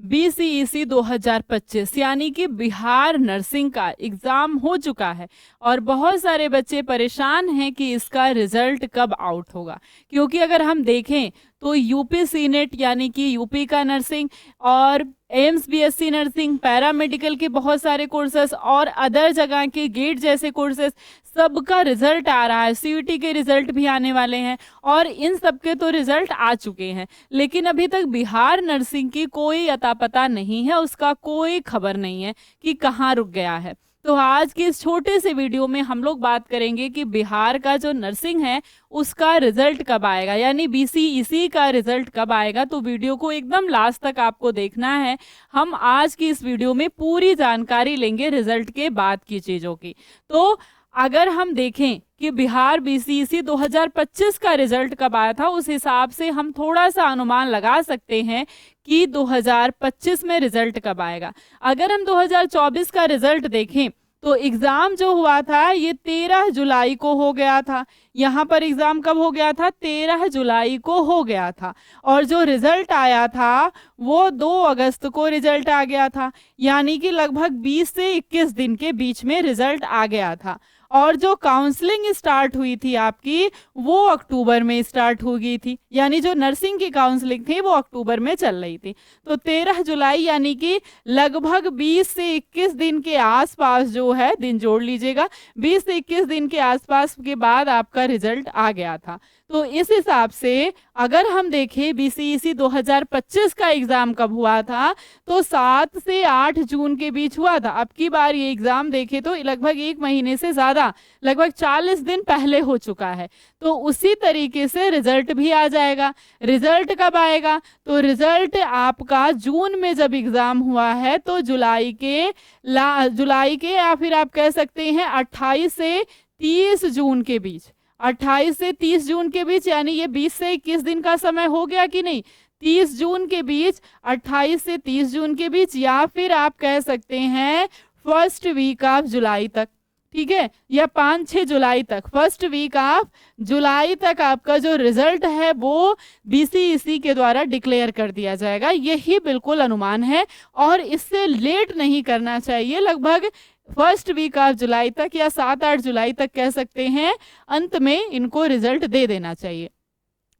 BCEC 2025 यानी कि Bihar nursing का एग्ज़ाम हो चुका है और बहुत सारे बच्चे परेशान हैं कि इसका रिज़ल्ट कब आउट होगा। क्योंकि अगर हम देखें तो यूपी सीनेट यानी कि यूपी का नर्सिंग और एम्स बीएससी नर्सिंग, पैरामेडिकल के बहुत सारे कोर्सेस और अदर जगह के गेट जैसे कोर्सेस, सबका रिजल्ट आ रहा है। सीयूटी के रिजल्ट भी आने वाले हैं और इन सब के तो रिजल्ट आ चुके हैं, लेकिन अभी तक बिहार नर्सिंग की कोई अता पता नहीं है, उसका कोई खबर नहीं है कि कहाँ रुक गया है। तो आज की इस छोटे से वीडियो में हम लोग बात करेंगे कि बिहार का जो नर्सिंग है उसका रिजल्ट कब आएगा, यानी बीसीईसी का रिजल्ट कब आएगा। तो वीडियो को एकदम लास्ट तक आपको देखना है। हम आज की इस वीडियो में पूरी जानकारी लेंगे रिजल्ट के बाद की चीज़ों की। तो अगर हम देखें कि बिहार बीसीईसी 2025 का रिजल्ट कब आया था, उस हिसाब से हम थोड़ा सा अनुमान लगा सकते हैं कि 2025 में रिजल्ट कब आएगा। अगर हम 2024 का रिजल्ट देखें तो एग्ज़ाम जो हुआ था ये 13 जुलाई को हो गया था। यहाँ पर एग्ज़ाम कब हो गया था? 13 जुलाई को हो गया था। और जो रिज़ल्ट आया था वो 2 अगस्त को रिज़ल्ट आ गया था, यानी कि लगभग 20 से 21 दिन के बीच में रिज़ल्ट आ गया था। और जो काउंसलिंग स्टार्ट हुई थी आपकी वो अक्टूबर में स्टार्ट हो गई थी, यानी जो नर्सिंग की काउंसलिंग थी वो अक्टूबर में चल रही थी। तो 13 जुलाई यानी कि लगभग 20 से 21 दिन के आसपास जो है, दिन जोड़ लीजिएगा, 20 से 21 दिन के आसपास के बाद आपका रिजल्ट आ गया था। तो इस हिसाब से अगर हम देखें बीसीईसी 2025 का एग्ज़ाम कब हुआ था तो 7 से 8 जून के बीच हुआ था। अब की बार ये एग्ज़ाम देखें तो लगभग 1 महीने से ज़्यादा, लगभग 40 दिन पहले हो चुका है। तो उसी तरीके से रिजल्ट भी आ जाएगा। रिजल्ट कब आएगा? तो रिजल्ट आपका जून में जब एग्ज़ाम हुआ है तो जुलाई के या फिर आप कह सकते हैं 28 से 30 जून के बीच, 28 से 30 जून के बीच, यानी ये 20 से 21 दिन का समय हो गया कि नहीं? 30 जून के बीच, 28 से 30 जून के बीच, या फिर आप कह सकते हैं फर्स्ट वीक ऑफ जुलाई तक, ठीक है, या 5-6 जुलाई तक, फर्स्ट वीक ऑफ जुलाई तक आपका जो रिजल्ट है वो बीसीईसी के द्वारा डिक्लेयर कर दिया जाएगा। यही बिल्कुल अनुमान है और इससे लेट नहीं करना चाहिए। लगभग फर्स्ट वीक ऑफ जुलाई तक या 7-8 जुलाई तक कह सकते हैं, अंत में इनको रिजल्ट दे देना चाहिए।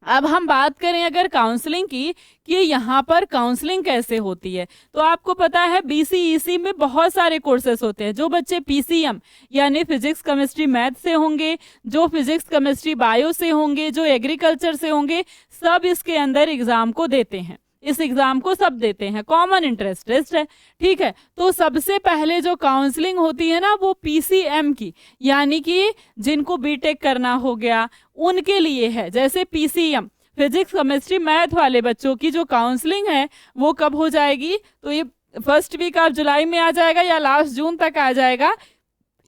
अब हम बात करें अगर काउंसलिंग की कि यहाँ पर काउंसलिंग कैसे होती है, तो आपको पता है बीसीईसी में बहुत सारे कोर्सेस होते हैं। जो बच्चे पीसीएम यानी फिजिक्स केमिस्ट्री मैथ से होंगे, जो फिजिक्स केमिस्ट्री बायो से होंगे, जो एग्रीकल्चर से होंगे, सब इसके अंदर एग्ज़ाम को देते हैं। इस एग्ज़ाम को सब देते हैं, कॉमन इंट्रेंस टेस्ट है, ठीक है। तो सबसे पहले जो काउंसलिंग होती है ना वो पीसीएम की, यानी कि जिनको बीटेक करना हो गया उनके लिए है। जैसे पीसीएम फिजिक्स केमिस्ट्री मैथ वाले बच्चों की जो काउंसलिंग है वो कब हो जाएगी? तो ये फर्स्ट वीक ऑफ जुलाई में आ जाएगा या लास्ट जून तक आ जाएगा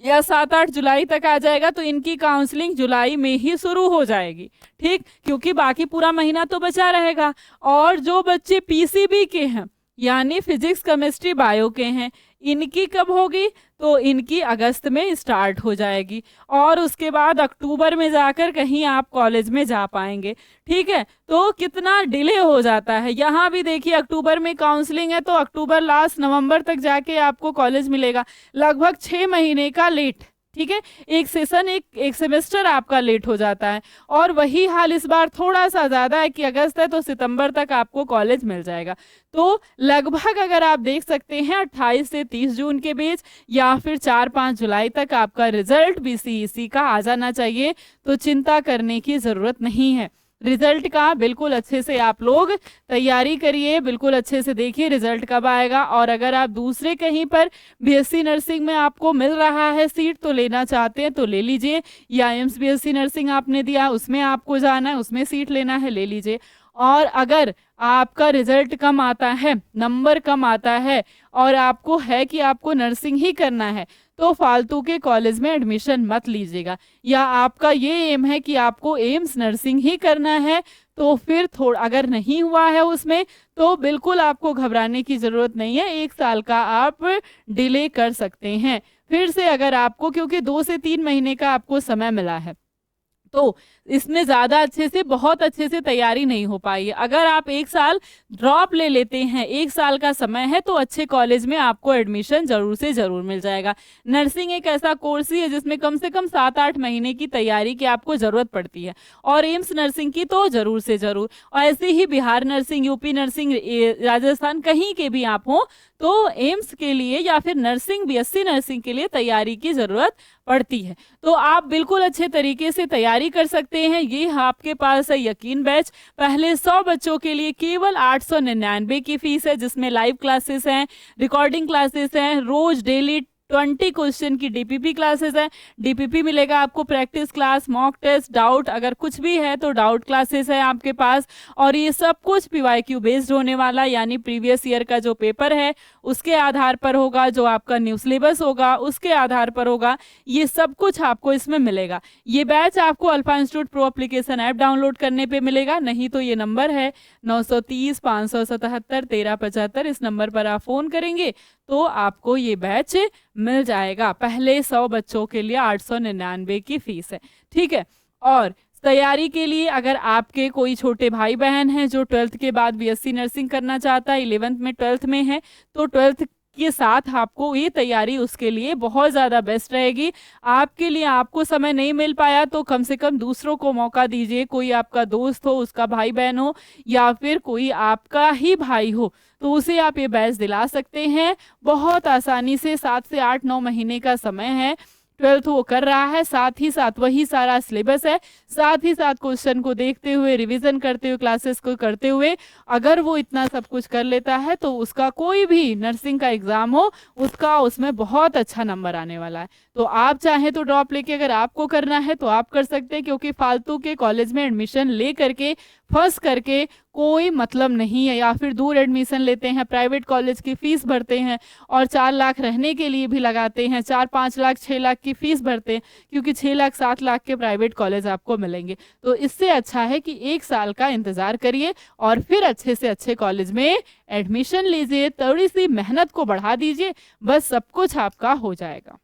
या 7-8 जुलाई तक आ जाएगा। तो इनकी काउंसलिंग जुलाई में ही शुरू हो जाएगी, ठीक, क्योंकि बाकी पूरा महीना तो बचा रहेगा। और जो बच्चे पीसीबी के हैं यानी फिजिक्स केमिस्ट्री बायो के हैं, इनकी कब होगी? तो इनकी अगस्त में स्टार्ट हो जाएगी और उसके बाद अक्टूबर में जाकर कहीं आप कॉलेज में जा पाएंगे, ठीक है। तो कितना डिले हो जाता है। यहाँ भी देखिए अक्टूबर में काउंसलिंग है तो अक्टूबर लास्ट नवंबर तक जाके आपको कॉलेज मिलेगा, लगभग 6 महीने का लेट, ठीक है। एक सेशन एक सेमेस्टर आपका लेट हो जाता है। और वही हाल इस बार थोड़ा सा ज़्यादा है कि अगस्त है तो सितंबर तक आपको कॉलेज मिल जाएगा। तो लगभग अगर आप देख सकते हैं 28 से 30 जून के बीच या फिर 4-5 जुलाई तक आपका रिजल्ट बीसीईसी का आ जाना चाहिए। तो चिंता करने की ज़रूरत नहीं है। रिजल्ट का बिल्कुल अच्छे से आप लोग तैयारी करिए, बिल्कुल अच्छे से देखिए रिजल्ट कब आएगा। और अगर आप दूसरे कहीं पर बीएससी नर्सिंग में आपको मिल रहा है सीट तो लेना चाहते हैं तो ले लीजिए, या एम्स बीएससी नर्सिंग आपने दिया उसमें आपको जाना है, उसमें सीट लेना है, ले लीजिए। और अगर आपका रिजल्ट कम आता है, नंबर कम आता है और आपको है कि आपको नर्सिंग ही करना है तो फालतू के कॉलेज में एडमिशन मत लीजिएगा। या आपका ये एम है कि आपको एम्स नर्सिंग ही करना है तो फिर थोड़ा अगर नहीं हुआ है उसमें तो बिल्कुल आपको घबराने की ज़रूरत नहीं है। 1 साल का आप डिले कर सकते हैं फिर से, अगर आपको, क्योंकि 2 से 3 महीने का आपको समय मिला है। तो इसमें ज़्यादा अच्छे से, बहुत अच्छे से तैयारी नहीं हो पाई है। अगर आप 1 साल ड्रॉप ले लेते हैं, 1 साल का समय है, तो अच्छे कॉलेज में आपको एडमिशन ज़रूर से ज़रूर मिल जाएगा। नर्सिंग एक ऐसा कोर्स ही है जिसमें कम से कम 7-8 महीने की तैयारी की आपको ज़रूरत पड़ती है, और एम्स नर्सिंग की तो ज़रूर से ज़रूर। और ऐसे ही Bihar nursing, UP nursing, Rajasthan, कहीं के भी आप हों, तो एम्स के लिए या फिर नर्सिंग, बीएससी नर्सिंग के लिए तैयारी की ज़रूरत पड़ती है। तो आप बिल्कुल अच्छे तरीके से तैयारी कर सकते हैं। ये आपके पास है यकीन बैच। पहले 100 बच्चों के लिए केवल 899 की फीस है, जिसमें लाइव क्लासेस हैं, रिकॉर्डिंग क्लासेस हैं, रोज डेली 20 क्वेश्चन की डीपीपी क्लासेस है। डीपीपी मिलेगा आपको, practice class, mock test, doubt अगर कुछ भी है तो डाउट क्लासेस है आपके पास। और ये सब कुछ पीवाईक्यू बेस्ड होने वाला, यानी प्रीवियस ईयर का जो पेपर है उसके आधार पर होगा, जो आपका न्यू सिलेबस होगा उसके आधार पर होगा। ये सब कुछ आपको इसमें मिलेगा। ये बैच आपको alpha institute pro application app download करने पे मिलेगा, नहीं तो ये नंबर है 930 577 1375, इस नंबर पर आप फ़ोन करेंगे तो आपको ये बैच मिल जाएगा। पहले 100 बच्चों के लिए 899 की फीस है, ठीक है। और तैयारी के लिए अगर आपके कोई छोटे भाई बहन हैं जो 12th के बाद बीएससी नर्सिंग करना चाहता है, 11th में 12th में है, तो 12th के साथ आपको ये तैयारी उसके लिए बहुत ज़्यादा बेस्ट रहेगी। आपके लिए आपको समय नहीं मिल पाया तो कम से कम दूसरों को मौका दीजिए। कोई आपका दोस्त हो, उसका भाई बहन हो, या फिर कोई आपका ही भाई हो, तो उसे आप ये बैच दिला सकते हैं बहुत आसानी से। 7 से 8-9 महीने का समय है। 12th वो कर रहा है, साथ ही साथ वही सारा सिलेबस है, साथ ही साथ क्वेश्चन को देखते हुए, रिवीजन करते हुए, क्लासेस को करते हुए अगर वो इतना सब कुछ कर लेता है तो उसका कोई भी नर्सिंग का एग्ज़ाम हो, उसका उसमें बहुत अच्छा नंबर आने वाला है। तो आप चाहें तो ड्रॉप लेके अगर आपको करना है तो आप कर सकते हैं, क्योंकि फालतू के कॉलेज में एडमिशन ले करके, फंस करके कोई मतलब नहीं है। या फिर दूर एडमिशन लेते हैं, प्राइवेट कॉलेज की फ़ीस भरते हैं और 4 लाख रहने के लिए भी लगाते हैं, 4-5 लाख 6 लाख की फ़ीस भरते हैं, क्योंकि 6 लाख 7 लाख के प्राइवेट कॉलेज आपको मिलेंगे। तो इससे अच्छा है कि 1 साल का इंतज़ार करिए और फिर अच्छे से अच्छे कॉलेज में एडमिशन लीजिए, थोड़ी सी मेहनत को बढ़ा दीजिए, बस सब कुछ आपका हो जाएगा।